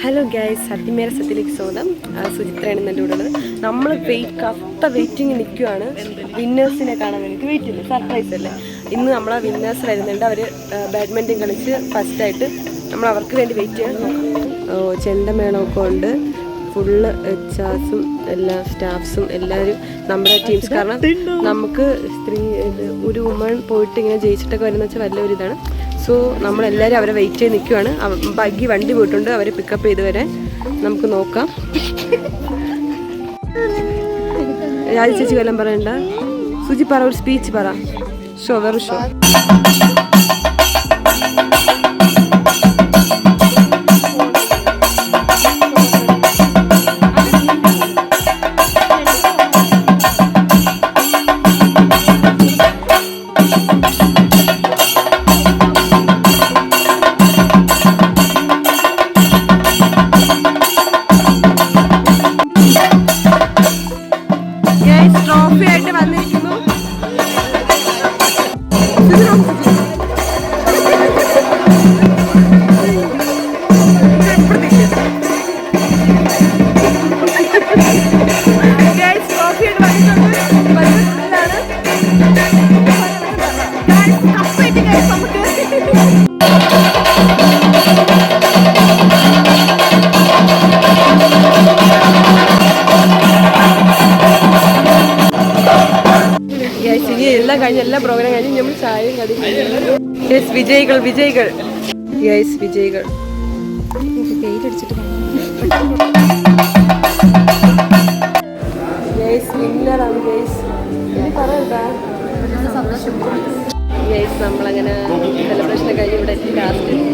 Hello guys, സത്യമേര സത്യത്തിലേക്ക് സ്വാഗതം. സുചിത്രയാണ് എൻ്റെ കൂടെ ഉള്ളത്. നമ്മൾ വെയിറ്റിംഗ് നിൽക്കുകയാണ് വിന്നേഴ്സിനെ കാണാൻ വേണ്ടിയിട്ട്. വെയിറ്റ് ഇല്ലേ, സർപ്രൈസ് അല്ലേ. ഇന്ന് നമ്മളെ വിന്നേഴ്സ് വരുന്നുണ്ട്. അവർ ബാഡ്മിൻ്റൺ കളിച്ച് ഫസ്റ്റായിട്ട് നമ്മൾ അവർക്ക് വേണ്ടി വെയിറ്റ് ചെയ്യാൻ നോക്കാം. ചെണ്ടമേളമൊക്കെ ഉണ്ട്. ഫുള്ള് എച്ചാസും എല്ലാ സ്റ്റാഫ്സും എല്ലാവരും നമ്മുടെ ടീംസ്. കാരണം നമുക്ക് ഒരു വുമൺ പോയിട്ട് ഇങ്ങനെ ജയിച്ചിട്ടൊക്കെ വരുന്ന വെച്ചാൽ വലിയൊരിതാണ്. സോ നമ്മളെല്ലാവരും അവരെ വെയിറ്റ് ചെയ്ത് നിൽക്കുകയാണ്. ബാക്കി വണ്ടി പോയിട്ടുണ്ട്, അവരെ പിക്കപ്പ് ചെയ്ത് വരാൻ. നമുക്ക് നോക്കാം. രാജ ചേച്ചി വല്ലതും പറയണ്ട. സുജി പറ, ഒരു സ്പീച്ച് പറ. ഷോ വേറെ ഷോ. ട്രോഫി ആയിട്ട് വന്നിരിക്കുന്നു. എല്ലാം കഴിഞ്ഞ് എല്ലാ പ്രോഗ്രാം കഴിഞ്ഞ് നമ്മൾ ചായയും കടി. വിജയികൾ വിജയികൾ യെസ് വിജയികൾ. വിന്നറാണ് ഗൈസ്. ഇനി പറയണ്ട ഗൈസ്. നമ്മളങ്ങനെ സെലിബ്രേഷനൊക്കെ കഴിഞ്ഞ് ഇവിടെ എത്തി. ലാസ്റ്റ്